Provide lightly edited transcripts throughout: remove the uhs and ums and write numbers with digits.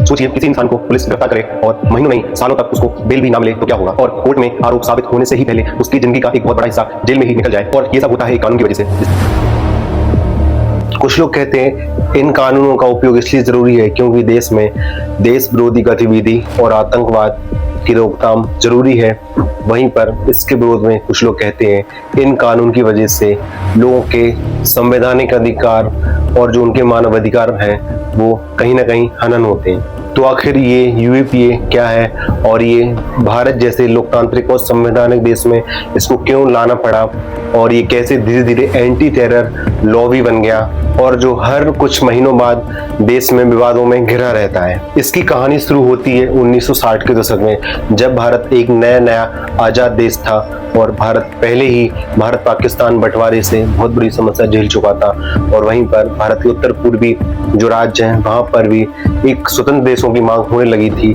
सोचिए किसी इंसान को पुलिस गिरफ्तार करे और महीनों नहीं सालों तक उसको बेल भी ना मिले तो क्या होगा, और कोर्ट में आरोप साबित होने से ही पहले उसकी जिंदगी का एक बहुत बड़ा हिस्सा जेल में ही निकल जाए। और ये सब होता है कानून की वजह से। कुछ लोग कहते हैं इन कानूनों का उपयोग इसलिए जरूरी है क्योंकि देश में देश विरोधी गतिविधि और आतंकवाद की रोकथाम जरूरी है। वहीं पर इसके विरोध में कुछ लोग कहते हैं इन कानून की वजह से लोगों के संवैधानिक अधिकार और जो उनके मानव अधिकार हैं वो कहीं ना कहीं हनन होते हैं। तो आखिर ये यूएपीए क्या है और ये भारत जैसे लोकतांत्रिक और संवैधानिक देश में इसको क्यों लाना पड़ा, और ये कैसे धीरे धीरे एंटी टेरर लॉ भी बन गया और जो हर कुछ महीनों बाद देश में विवादों में घिरा रहता है। इसकी कहानी शुरू होती है 1960 के दशक में, जब भारत एक नया आजाद देश था और भारत पहले ही भारत पाकिस्तान बंटवारे से बहुत बड़ी समस्या झेल चुका था। और वहीं पर भारत के उत्तर पूर्वी जो राज्य हैं वहां पर भी एक स्वतंत्र देशों की मांग होने लगी थी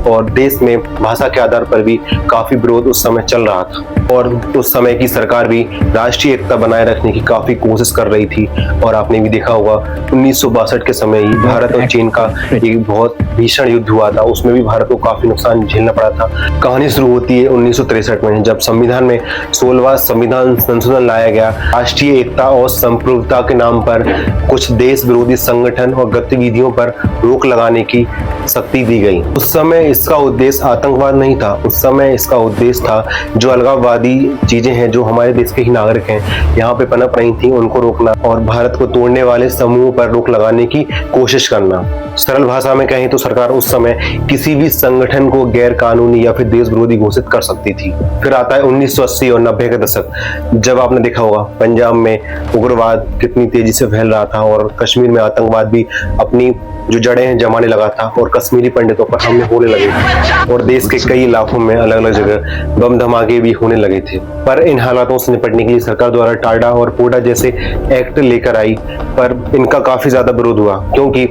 और देश में भाषा के आधार पर भी काफी विरोध उस समय चल रहा था। और उस समय की सरकार भी राष्ट्रीय एकता बनाए रखने की काफी कोशिश कर रही थी। और आपने भी देखा होगा 1962 के समय ही भारत और चीन का एक बहुत भीषण युद्ध हुआ था, उसमें भी भारत को काफी नुकसान झेलना पड़ा था। कहानी शुरू होती है 1963 में, जब संविधान में 16वां संविधान संशोधन लाया गया। राष्ट्रीय एकता और संप्रभुता के नाम पर कुछ देश विरोधी संगठन और गतिविधियों पर रोक लगाने की शक्ति दी गई। उस समय इसका उद्देश्य आतंकवाद नहीं था, उस समय इसका उद्देश्य था जो अलगाववादी चीजें हैं जो हमारे देश के ही नागरिक हैं यहाँ पे पनप रही थी उनको रोकना और भारत को तोड़ने वाले समूहों पर रोक लगाने की कोशिश करना। सरल भाषा में कहें तो सरकार उस समय किसी भी संगठन को गैर कानूनी या फिर देश विरोधी घोषित कर सकती थी। फिर आता है 1980 और 90 का दशक, जब आपने देखा होगा पंजाब में उग्रवाद कितनी तेजी से फैल रहा था और कश्मीर में आतंकवाद भी अपनी जो जड़ें हैं जमाने लगा था और कश्मीरी पंडितों पर हमले होने लगे और देश के कई इलाकों में अलग अलग जगह बम धमाके भी होने लगे थे। पर इन हालातों से निपटने के लिए सरकार द्वारा टाडा और पोडा जैसे एक्ट लेकर आई, पर इनका काफी ज्यादा विरोध हुआ क्योंकि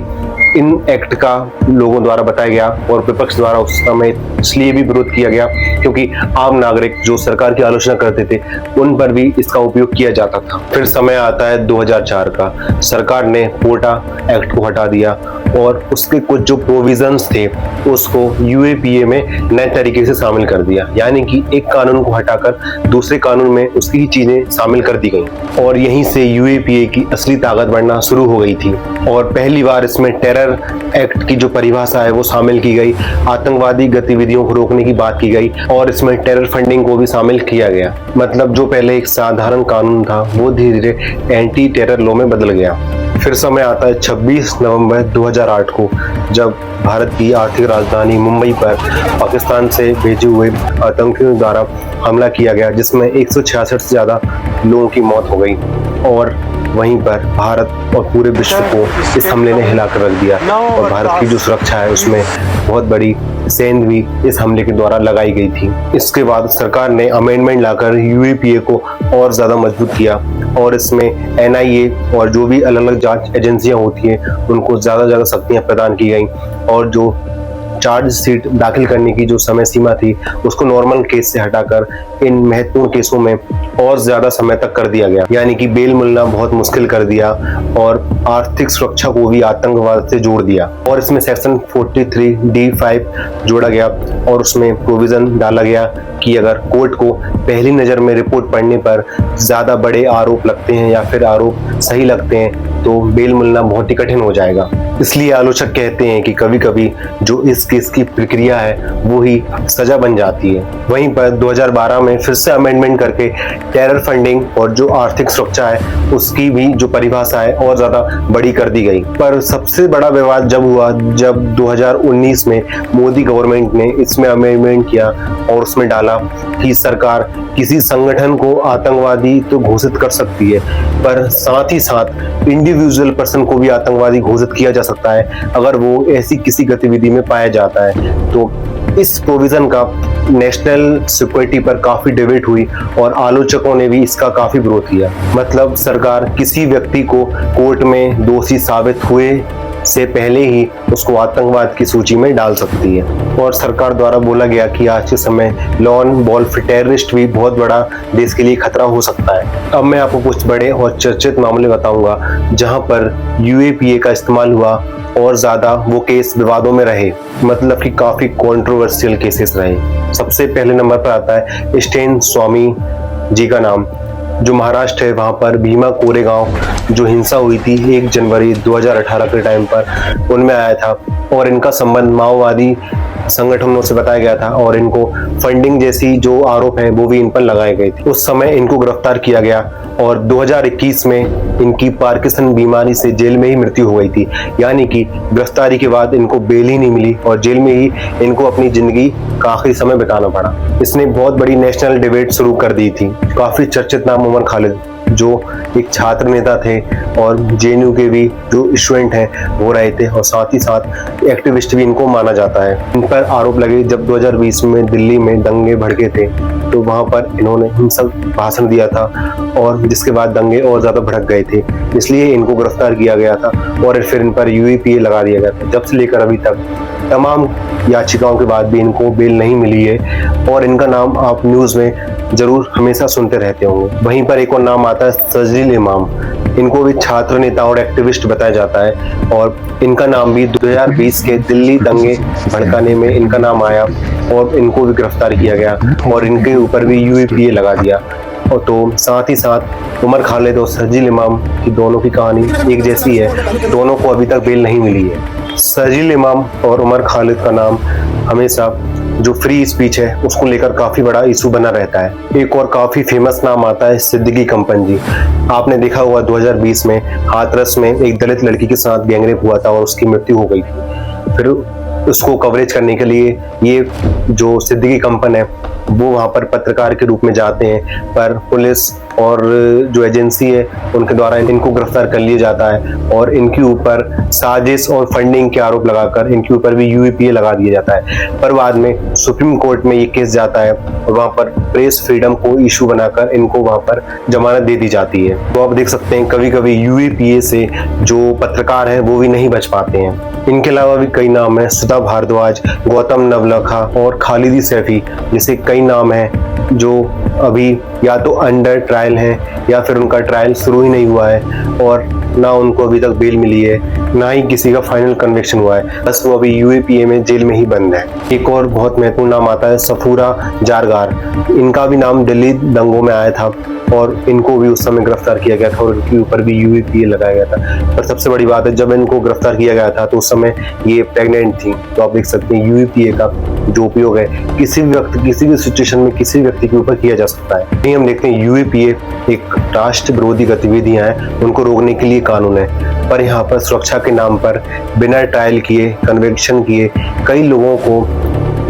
इन एक्ट का लोगों द्वारा बताया गया और विपक्ष द्वारा उस समय इसलिए भी विरोध किया गया क्योंकि आम नागरिक जो सरकार की आलोचना करते थे उन पर भी इसका उपयोग किया जाता था। फिर समय आता है 2004 का, सरकार ने पोटा एक्ट को हटा दिया और उसके कुछ जो प्रोविजंस थे उसको यूएपीए में नए तरीके से शामिल कर दिया, यानी कि एक कानून को हटाकर दूसरे कानून में उसकी ही चीजें शामिल कर दी गई और यहीं से यूएपीए की असली ताकत बढ़ना शुरू हो गई थी। और पहली बार इसमें टेरर एक्ट की जो परिभाषा है वो शामिल की गई, आतंकवादी गतिविधियों को रोकने की बात की गई और इसमें टेरर फंडिंग को भी शामिल किया गया। मतलब जो पहले एक साधारण कानून था वो धीरे धीरे एंटी टेरर लॉ में बदल गया। फिर समय आता है 26 नवंबर 2008 को, जब भारत की आर्थिक राजधानी मुंबई पर पाकिस्तान से भेजे हुए आतंकियों द्वारा हमला किया गया जिसमें 166 से ज्यादा लोगों की मौत हो गई। और वहीं पर भारत और पूरे विश्व को इस हमले ने हिलाकर रख दिया और भारत की जो सुरक्षा है उसमें बहुत बड़ी सेंध भी इस हमले के द्वारा लगाई गई थी। इसके बाद सरकार ने अमेंडमेंट लाकर यूएपीए को और ज्यादा मजबूत किया और इसमें एनआईए और जो भी अलग अलग जांच एजेंसियां होती हैं उनको ज्यादा शक्तियां प्रदान की गई और जो चार्ज शीट दाखिल करने की जो समय सीमा थी उसको नॉर्मल केस से हटाकर इन महत्वपूर्ण केसों में और ज्यादा समय तक कर दिया गया, यानी कि बेल मिलना बहुत मुश्किल कर दिया और आर्थिक सुरक्षा को भी आतंकवाद से जोड़ दिया। और इसमें सेक्शन 43D5 जोड़ा गया और उसमें प्रोविजन डाला गया कि अगर कोर्ट को पहली नजर में रिपोर्ट पढ़ने पर ज्यादा बड़े आरोप लगते हैं या फिर आरोप सही लगते हैं तो बेल मिलना बहुत ही कठिन हो जाएगा। इसलिए आलोचक कहते हैं कि कभी कभी जो इस केस की प्रक्रिया है वो ही सजा बन जाती है। वहीं पर 2012 में फिर से अमेंडमेंट करके टेरर फंडिंग और जो आर्थिक सुरक्षा है उसकी भी जो परिभाषा है और ज्यादा बड़ी कर दी गई। पर सबसे बड़ा विवाद जब हुआ जब 2019 में मोदी गवर्नमेंट ने इसमें अमेंडमेंट किया और उसमें डाला कि सरकार किसी संगठन को आतंकवादी तो घोषित कर सकती है पर साथ ही साथ इंडिविजुअल पर्सन को भी आतंकवादी घोषित किया जा सकता है अगर वो ऐसी किसी गतिविधि में पाया जाता है। तो इस प्रोविजन का नेशनल सिक्योरिटी पर काफी डिबेट हुई और आलोचकों ने भी इसका काफी विरोध किया। मतलब सरकार किसी व्यक्ति को कोर्ट में दोषी साबित हुए से पहले ही उसको आतंकवाद की सूची में डाल सकती है। और सरकार द्वारा बोला गया कि आज के समय लॉन वॉल्फ टेररिस्ट भी बहुत बड़ा देश के लिए खतरा हो सकता है। अब मैं आपको कुछ बड़े और चर्चित मामले बताऊंगा जहां पर यूएपीए का इस्तेमाल हुआ और ज्यादा वो केस विवादों में रहे, मतलब कि काफी कंट्रोवर्शियल केसेस रहे। सबसे पहले नंबर पर आता है स्टेन स्वामी जी का नाम, जो महाराष्ट्र है। वहां पर भीमा कोरेगांव जो हिंसा हुई थी 1 जनवरी 2018 के टाइम पर, उनमें आया था और इनका संबंध माओवादी संगठनों से बताया गया था और इनको फंडिंग जैसी जो आरोप हैं वो भी इन पर लगाए गए थे। उस समय इनको गिरफ्तार किया गया और 2021 में इनकी पार्किंसन बीमारी से जेल में ही मृत्यु हो गई थी, यानी कि गिरफ्तारी के बाद इनको बेल ही नहीं मिली और जेल में ही इनको अपनी जिंदगी का आखिरी समय बिताना पड़ा। इसने बहुत बड़ी नेशनल डिबेट शुरू कर दी थी। काफी चर्चित नाम उमर खालिद, जो एक छात्र नेता थे और जेएनयू के भी जो स्टूडेंट हैं वो रहे थे और साथ ही साथ एक्टिविस्ट भी इनको माना जाता है। इन पर आरोप लगे जब 2020 में दिल्ली में दंगे भड़के थे, तो वहां पर इन्होंने हिंसक भाषण दिया था और जिसके बाद दंगे और ज्यादा भड़क गए थे, इसलिए इनको गिरफ्तार किया गया था और फिर इन पर यूएपीए लगा दिया गया था। जब से लेकर अभी तक तमाम याचिकाओं के बाद भी इनको बेल नहीं मिली है और इनका नाम आप न्यूज में जरूर हमेशा सुनते रहते होंगे। वहीं पर एक और नाम आता है सजील इमाम। इनको भी छात्र नेता और एक्टिविस्ट बताया जाता है और इनका नाम भी 2020 के दिल्ली दंगे भड़काने में इनका नाम आया और इनको भी गिरफ्तार किया गया और इनके ऊपर भी यूएपीए लगा दिया। और तो साथ ही साथ उमर खालिद और सजील इमाम की दोनों की कहानी एक जैसी है, दोनों को अभी तक बेल नहीं मिली है। सजील इमाम और उमर खालिद का नाम हमेशा जो फ्री स्पीच है उसको लेकर काफी बड़ा इशू बना रहता है। एक और काफी फेमस नाम आता है सिद्दीकी कंपन जी। आपने देखा होगा 2020 में हाथरस में एक दलित लड़की के साथ गैंगरेप हुआ था और उसकी मृत्यु हो गई थी। फिर उसको कवरेज करने के लिए ये जो सिद्दीकी कंपन है वो वहां पर पत्रकार के रूप में जाते हैं, पर पुलिस और जो एजेंसी है उनके द्वारा इनको गिरफ्तार कर लिया जाता है और इनके ऊपर साजिश और फंडिंग के आरोप लगाकर इनके ऊपर भी यूएपीए लगा दिया जाता है। पर बाद में सुप्रीम कोर्ट में ये केस जाता है और वहां पर प्रेस फ्रीडम को इशू बनाकर इनको वहां पर जमानत दे दी जाती है। तो आप देख सकते हैं कभी कभी यूएपीए से जो पत्रकार हैं वो भी नहीं बच पाते हैं। इनके अलावा भी कई नाम है, सुधा भारद्वाज, गौतम नवलखा और खालिदी सैफी जैसे कई नाम हैं जो अभी या तो अंडर ट्रायल हैं या फिर उनका ट्रायल शुरू ही नहीं हुआ है और ना उनको अभी तक बेल मिली है, ना ही किसी का फाइनल कन्विक्शन हुआ है, बस वो अभी यूएपीए में जेल में ही बंद है। एक और बहुत महत्वपूर्ण नाम आता है सफूरा जारगार। इनका भी नाम दिल्ली दंगों में आया था और इनको भी उस समय गिरफ्तार किया गया था और इनके ऊपर भी यूएपीए लगाया गया था। पर सबसे बड़ी बात है जब इनको गिरफ्तार किया गया था तो उस समय ये प्रेग्नेंट थी। तो आप देख सकते हैं यूएपीए का जो उपयोग है किसी भी वक्त किसी भी सिचुएशन में किसी व्यक्ति के ऊपर किया जा सकता है। नहीं, हम देखते हैं यूएपीए एक राष्ट्र विरोधी गतिविधियां हैं, उनको रोकने के लिए कानून है, पर यहाँ पर सुरक्षा के नाम पर बिना ट्रायल किए कन्विक्शन किए कई लोगों को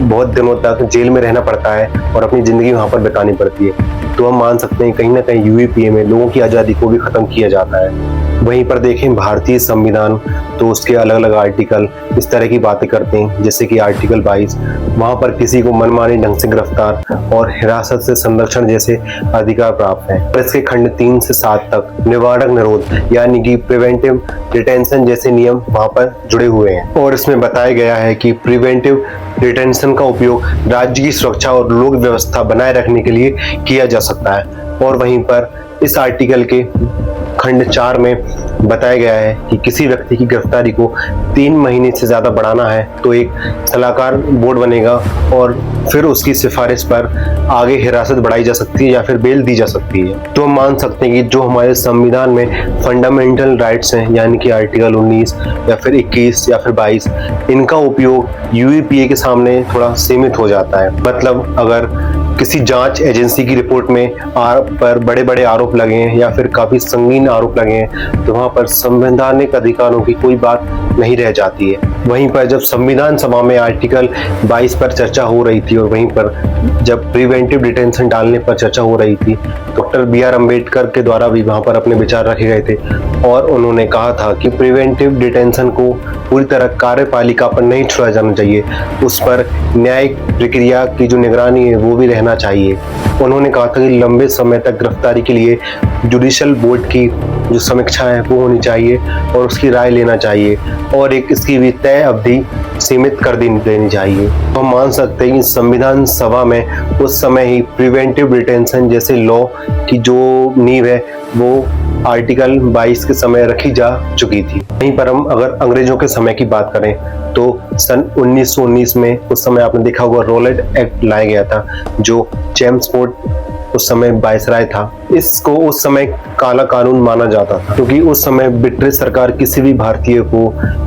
बहुत दिनों तक जेल में रहना पड़ता है और अपनी जिंदगी वहां पर बितानी पड़ती है। तो हम मान सकते हैं कहीं ना कहीं यूएपीए में लोगों की आज़ादी को भी खत्म किया जाता है। वहीं पर देखें भारतीय संविधान, तो उसके अलग अलग आर्टिकल इस तरह की बातें करते हैं, जैसे कि आर्टिकल 22 वहां पर किसी को मनमाने ढंग से गिरफ्तार और हिरासत से संरक्षण जैसे अधिकार प्राप्त है। और इसके खंड 3 से 7 तक निवारक निरोध यानी कि प्रिवेंटिव डिटेंशन जैसे नियम वहां पर जुड़े हुए हैं और इसमें बताया गया है कि प्रिवेंटिव डिटेंशन का उपयोग राज्य की सुरक्षा और लोक व्यवस्था बनाए रखने के लिए किया जा सकता है। और वहीं पर इस आर्टिकल के खंड 4 में बताया गया है कि किसी व्यक्ति की गिरफ्तारी को 3 महीने से ज्यादा बढ़ाना है तो एक सलाहकार बोर्ड बनेगा और फिर उसकी सिफारिश पर आगे हिरासत बढ़ाई जा सकती है या फिर बेल दी जा सकती है। तो हम मान सकते हैं कि जो हमारे संविधान में फंडामेंटल राइट्स हैं यानी कि आर्टिकल 19 या फिर 21 या फिर 22 इनका उपयोग यूएपीए के सामने थोड़ा सीमित हो जाता है। मतलब अगर किसी जांच एजेंसी की रिपोर्ट में पर बड़े बड़े आरोप लगे हैं या फिर काफी संगीन आरोप लगे हैं तो वहां पर संवैधानिक अधिकारों की कोई बात नहीं रह जाती है। वहीं पर जब संविधान सभा में आर्टिकल 22 पर चर्चा हो रही थी और वहीं पर जब प्रिवेंटिव डिटेंशन डालने पर चर्चा हो रही थी, डॉक्टर BR अम्बेडकर के द्वारा भी वहां पर अपने विचार रखे गए थे और उन्होंने कहा था कि प्रिवेंटिव डिटेंशन को पूरी तरह कार्यपालिका पर नहीं छोड़ा जाना चाहिए, उस पर न्यायिक प्रक्रिया की जो निगरानी है वो भी रहना रहना चाहिए। उन्होंने कहा था कि लंबे समय तक गिरफ्तारी के लिए जुडिशल बोर्ड की जो समीक्षा है वो होनी चाहिए और उसकी राय लेना चाहिए और एक इसकी भी तय अवधि सीमित कर देनी चाहिए। तो हम मान सकते हैं कि संविधान सभा में उस समय ही प्रिवेंटिव डिटेंशन जैसे लॉ की जो नींव है वो आर्टिकल 22 के समय रखी जा चुकी थी। वहीं पर हम अगर अंग्रेजों के समय की बात करें तो सन 1919 में उस समय आपने देखा होगा रॉलेट एक्ट लाया गया था, जो चेम्सफोर्ड उस समय वायसराय था। इसको उस समय काला कानून माना जाता था क्योंकि उस समय ब्रिटिश सरकार किसी भी भारतीय को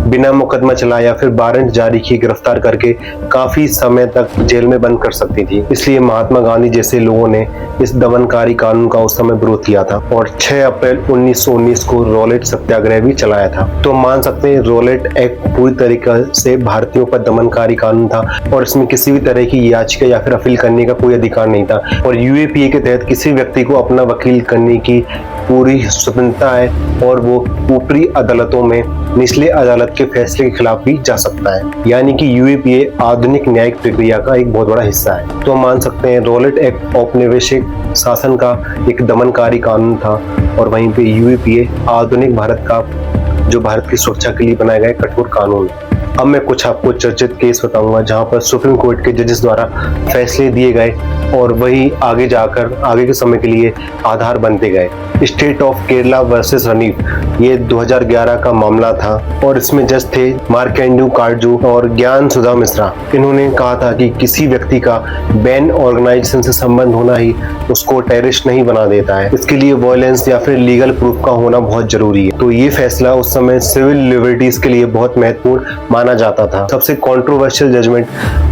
बिना मुकदमा चलाए या फिर वारंट जारी किए गिरफ्तार करके काफी समय तक जेल में बंद कर सकती थी। इसलिए महात्मा गांधी जैसे लोगों ने इस दमनकारी कानून का उस समय विरोध किया था और 6 अप्रैल 1919 को रॉलेट सत्याग्रह भी चलाया था। तो मान सकते हैं रॉलेट एक्ट पूरी तरीके से भारतीयों पर दमनकारी कानून था और इसमें किसी भी तरह की याचिका या फिर अपील करने का कोई अधिकार नहीं था और यूएपीए के तहत किसी व्यक्ति को अपना वकील करने की पूरी स्वतंत्रता है और वो ऊपरी अदालतों में निचले अदालत के फैसले के खिलाफ भी जा सकता है। यानी कि यूएपीए आधुनिक न्यायिक प्रक्रिया का एक बहुत बड़ा हिस्सा है। तो हम मान सकते हैं रॉलेट एक्ट औपनिवेशिक शासन का एक दमनकारी कानून था और वहीं पे यूएपीए आधुनिक भारत का जो भारत की सुरक्षा के लिए बनाए गए कठोर कानून। अब मैं कुछ आपको चर्चित केस बताऊंगा जहां पर सुप्रीम कोर्ट के जजेस द्वारा फैसले दिए गए और वही आगे जाकर आगे के समय के लिए आधार बनते गए। स्टेट ऑफ केरला वर्सेस रनीफ, ये 2011 का मामला था और इसमें जज थे मार्केंडू कार्जू और ज्ञान सुधा मिश्रा। इन्होंने कहा था कि किसी व्यक्ति का बैन ऑर्गेनाइजेशन से संबंध होना ही उसको टेररिस्ट नहीं बना देता है, इसके लिए वायलेंस या फिर लीगल प्रूफ का होना बहुत जरूरी है। तो ये फैसला उस समय सिविल लिबर्टीज के लिए बहुत महत्वपूर्ण माना जाता था। सबसे कंट्रोवर्शियल जजमेंट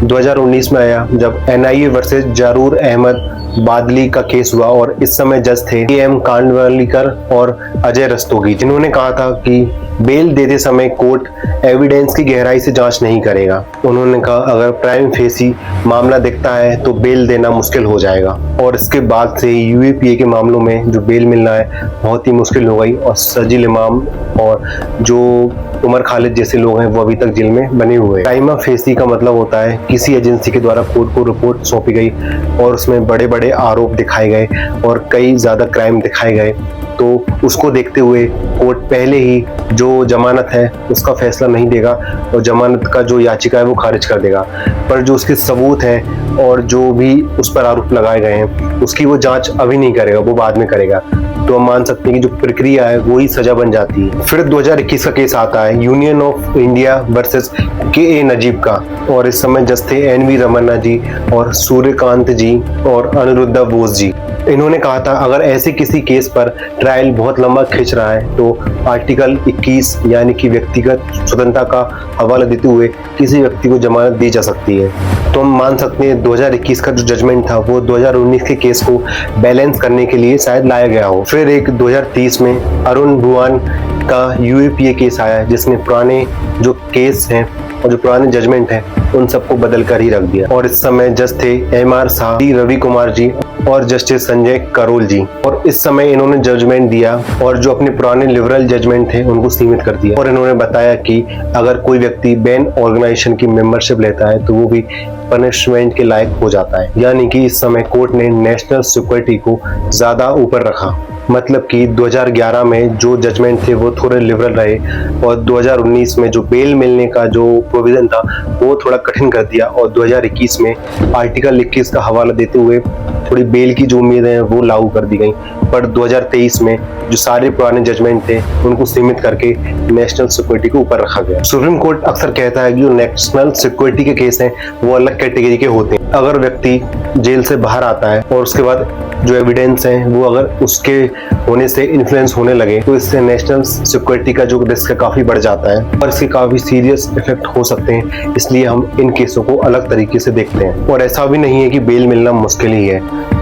2019 में आया जब एनआईए वर्सेस जरूर अहमद बादली का केस हुआ और इस समय जज थे एम कांडवालीकर और अजय रस्तोगी, जिन्होंने कहा था कि बेल देते समय कोर्ट एविडेंस की गहराई से जांच नहीं करेगा। उन्होंने कहा अगर प्राइम फेसी मामला दिखता है तो बेल देना मुश्किल हो जाएगा और इसके बाद से यूएपीए के मामलों में जो बेल मिलना है बहुत ही मुश्किल हो गई और सजील इमाम और जो उमर खालिद जैसे लोग हैं वो अभी तक जेल में बने हुए हैं। प्राइमा फेसी का मतलब होता है किसी एजेंसी के द्वारा कोर्ट को रिपोर्ट सौंपी गई और उसमें बड़े बड़े आरोप दिखाए गए और कई ज्यादा क्राइम दिखाए गए, तो उसको देखते हुए कोर्ट पहले ही जो जमानत है उसका फैसला नहीं देगा और जमानत का जो याचिका है वो खारिज कर देगा, पर जो उसके सबूत हैं और जो भी उस पर आरोप लगाए गए हैं उसकी वो जांच अभी नहीं करेगा, वो बाद में करेगा। तो हम मान सकते हैं कि जो प्रक्रिया है वो ही सजा बन जाती है। फिर 2021 का केस आता है यूनियन ऑफ इंडिया वर्सेस के नजीब का और इस समय जज थे एनवी रमन्ना जी और सूर्यकांत जी और अनिरुद्धा बोस जी। इन्होंने कहा था अगर ऐसे किसी केस पर ट्रायल बहुत लंबा खिंच रहा है तो आर्टिकल 21 यानी कि व्यक्तिगत स्वतंत्रता का हवाला देते हुए किसी व्यक्ति को जमानत दी जा सकती है। तो हम मान सकते हैं 2021 का जो जजमेंट था वो 2019 के केस को बैलेंस करने के लिए शायद लाया गया हो। फिर एक 2030 में अरुण भुवन का यूएपीए केस आया जिसने पुराने जो केस हैं और जो पुराने जजमेंट हैं उन सबको बदल कर ही रख दिया और इस समय जज थे एमआर शाह, रवि कुमार जी और जस्टिस संजय करोल जी और इस समय इन्होंने जजमेंट दिया और जो अपने पुराने लिबरल जजमेंट थे उनको सीमित कर दिया और इन्होंने बताया कि अगर कोई व्यक्ति बैन ऑर्गेनाइजेशन की मेंबरशिप लेता है तो वो भी पनिशमेंट के लायक हो जाता है। यानी कि इस समय कोर्ट ने नेशनल सिक्योरिटी को ज्यादा ऊपर रखा, मतलब कि 2011 में जो जजमेंट थे वो थोड़े लिबरल रहे और 2019 में जो बेल मिलने का जो प्रोविजन था वो थोड़ा कठिन कर दिया और 2021 में आर्टिकल 21 का हवाला देते हुए थोड़ी बेल की जो उम्मीदें हैं वो लागू कर दी गई, पर 2023 में जो सारे पुराने जजमेंट थे उनको सीमित करके नेशनल सिक्योरिटी को ऊपर रखा गया। सुप्रीम कोर्ट अक्सर कहता है कि जो नेशनल सिक्योरिटी के केस हैं वो अलग कैटेगरी के होते हैं। अगर व्यक्ति जेल से बाहर आता है और उसके बाद जो एविडेंस है वो अगर उसके होने से इन्फ्लुएंस होने लगे तो इससे नेशनल सिक्योरिटी का जो रिस्क है काफी बढ़ जाता है और इसके काफी सीरियस इफेक्ट हो सकते हैं। इसलिए हम इन केसों को अलग तरीके से देखते हैं और ऐसा भी नहीं है कि बेल मिलना मुश्किल ही है।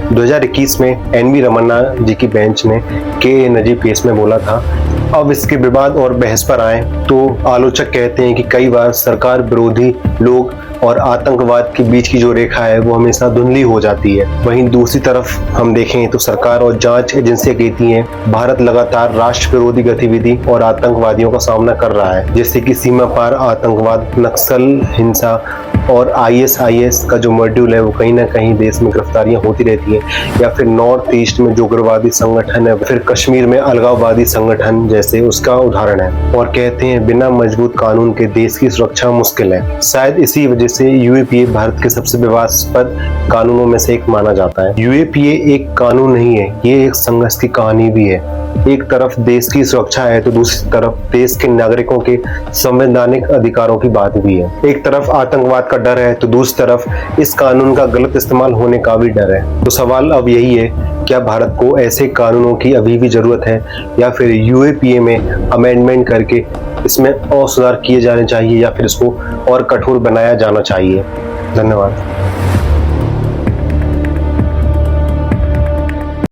2021 में एनवी रमन्ना जी की बेंच ने के नजीब केस में बोला था। अब इसके विवाद और बहस पर आए तो आलोचक कहते हैं कि कई बार सरकार विरोधी लोग और आतंकवाद के बीच की जो रेखा है वो हमेशा धुंधली हो जाती है। वहीं दूसरी तरफ हम देखें तो सरकार और जांच एजेंसियां कहती हैं भारत लगातार राष्ट्र विरोधी गतिविधि और आतंकवादियों का सामना कर रहा है, जैसे कि सीमा पार आतंकवाद, नक्सल हिंसा और ISIS का जो मॉड्यूल है वो कहीं ना कहीं देश में गिरफ्तारियां होती रहती हैं, या फिर नॉर्थ ईस्ट में जो उग्रवादी संगठन है, फिर कश्मीर में अलगाववादी संगठन जैसे उसका उदाहरण है। और कहते हैं बिना मजबूत कानून के देश की सुरक्षा मुश्किल है। शायद इसी वजह से UAPA भारत के सबसे विवादास्पद कानूनों में से एक माना जाता है। UAPA एक कानून नहीं है, ये एक संघर्ष की कहानी भी है। एक तरफ देश की सुरक्षा है तो दूसरी तरफ देश के नागरिकों के संवैधानिक अधिकारों की बात भी है। एक तरफ आतंकवाद का डर है तो दूसरी तरफ इस कानून का गलत इस्तेमाल होने का भी डर है। तो सवाल अब यही है, क्या भारत को ऐसे कानूनों की अभी भी जरूरत है, या फिर UAPA में अमेंडमेंट करके इसमें और सुधार किए जाने चाहिए, या फिर इसको और कठोर बनाया जाना चाहिए। धन्यवाद।